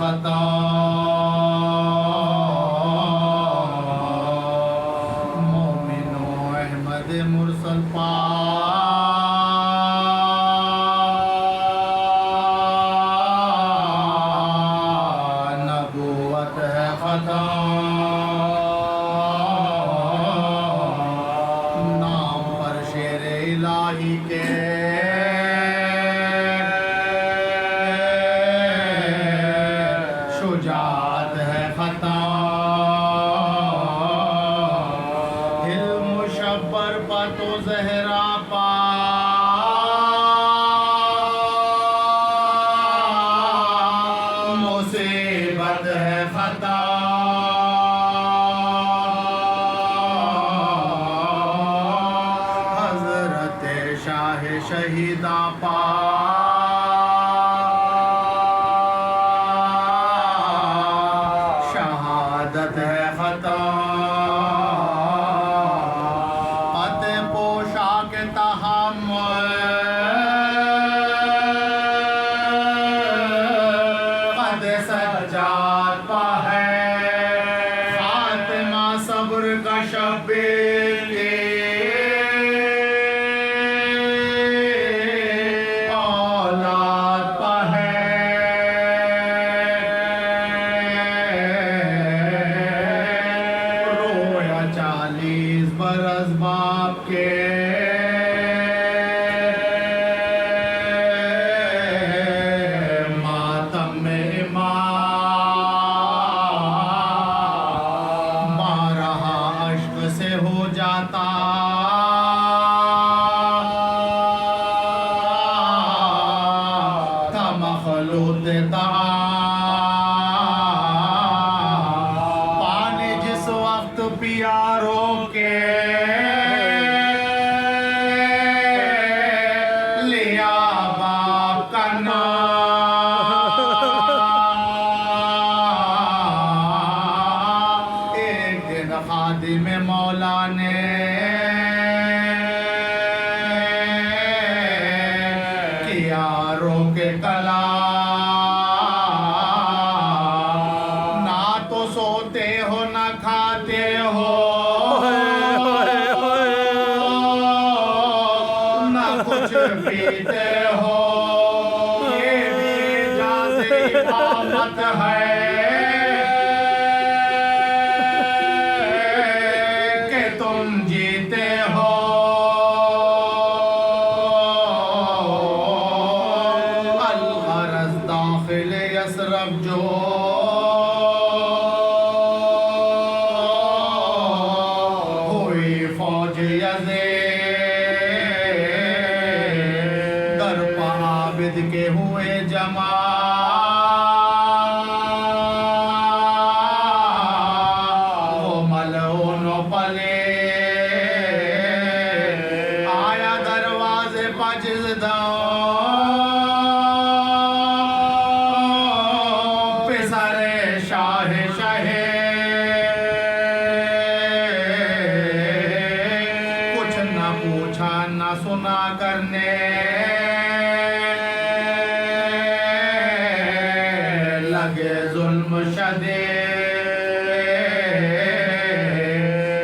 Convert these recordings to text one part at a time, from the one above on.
खता। मोमिनो अहमद मुरसल पा नबूवत है खता। नाम पर शेर इलाही के शुजाअत है खता। हिल्म शब्बर पा तो जहरा पा मुसीबत है खता। हजरत शाह शहीदा पा शहादत है खता। पत पोशाक तहम्मुल पद सज्जाद पा है। फातिमा सब्र का शब्बीर औलाद पा है। रोया 40 बरस बाप के मातम में बारहा अश्क से हो जाता। था मखलूत पानी जिस वक्त पियारो के लिया बाप का नाम। एक दिन खादिम मौला ने किया रोके कला। ना तो सोते हो ना खाते हो ना कुछ पीते हो। ये भी इजाज़े इमामत है कि तुम जीते हो। अल-गरज़ दाखिल यसरब जो हुई फौज यज़ीद दर पा आबिद के हुए जमा। वो मलऊन पले आया दरवाजे पर जिज़दा पिसरे शाह शहे। कुछ न पूछा न सुना करने लगे जुल्म शदीद।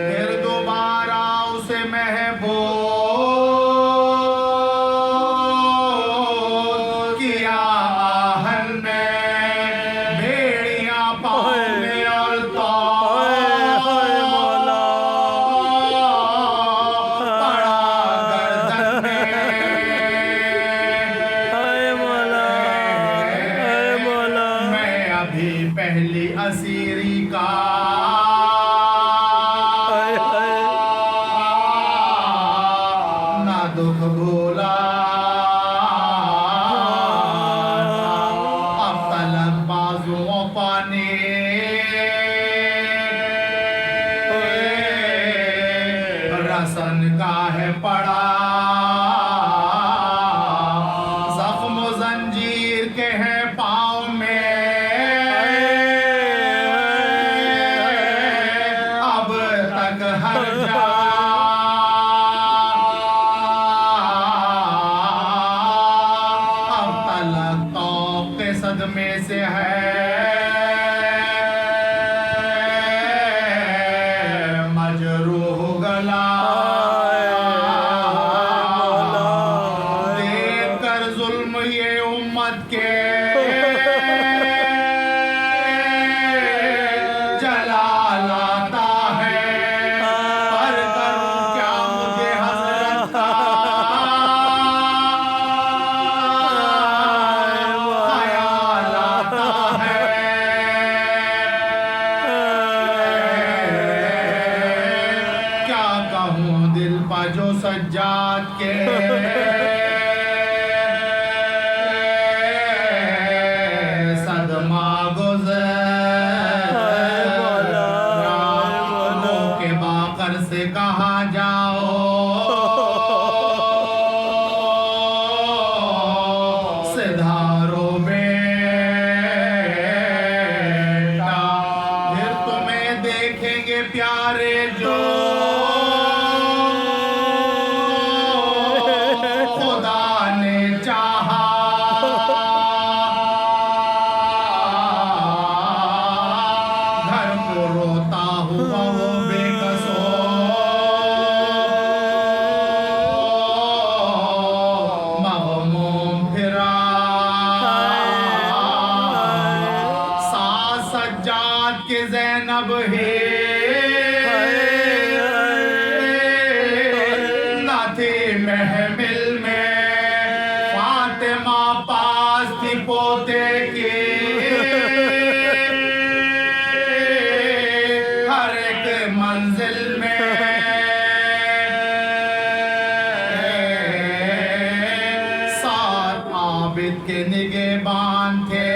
फिर दोबारा उसे महबूब किया आहन में भेड़ियां पाँव में और पड़ा गर्दन में। मैं अभी पहली असीरी का ना दुख भूला। अब तलक बाजुओं पानी रसन का है पड़ा। जख्म जंजीर के हैं पाँव में अब तक हर जा। अब तलक तो के सदमे से है सदमा गुज़रो के बाकर से कहा जाओ सिधारो बेटा फिर तुम्हें देखेंगे प्यारे जो खुदा ने चाहा घर को रोता हुआ वो बेकसो मगमूम फिरा सास सज्जाद के ज़ैनब है ना थी महमिल में फातिमा पास थी पोते की हर एक मंजिल में साथ आबिद के निगहबान थे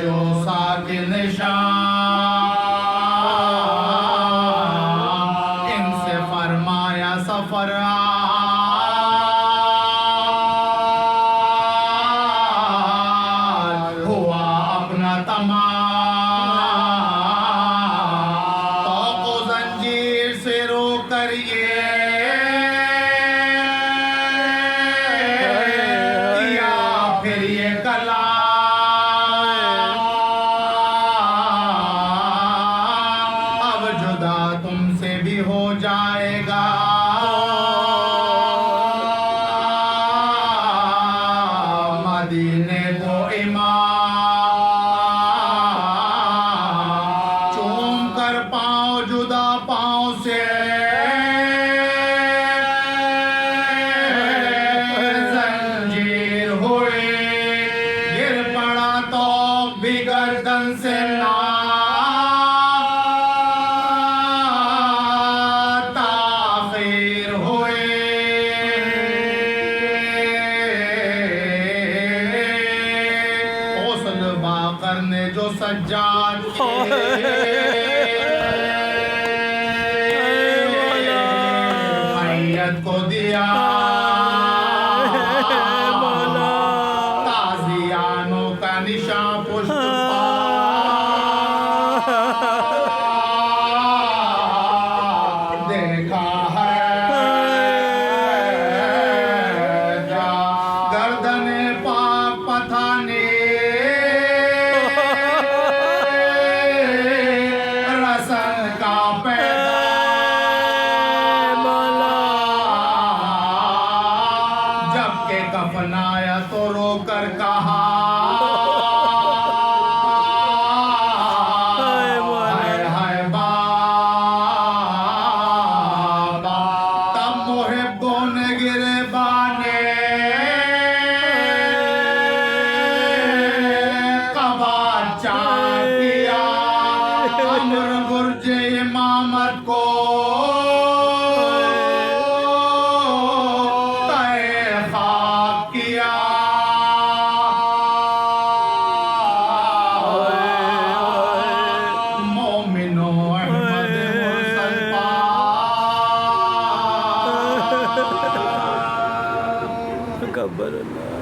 जो साकिन निशान इनसे फरमाया सफर आज हुआ अपना तमाम तौक़ ज़ंजीर से रो कर ये किया फिर ये कलाम अब जुदा तुमसे भी हो जाएगा मदीने को इमाम चूम कर पाँव जुदा पाँव से जंजीर हुए गिर पड़ा तो भी गर्दन से ना ताख़ीर हुए हौसल बाकर ने जो सज्जाद मैयत को दिया ताज़ियानों का निशान पुष्ट देखा है जा गर्दन पाक पठाने रसन का पैदा जबकि कफनाया तो रोकर कहा हाय हाय बाबा तब मुहिब्बों ने गिरबाने कबा चाह किया अमर गुर्जे इमामत को तय खाक किया मोमिनो अहमद मुरसल कब्बल अल्लाह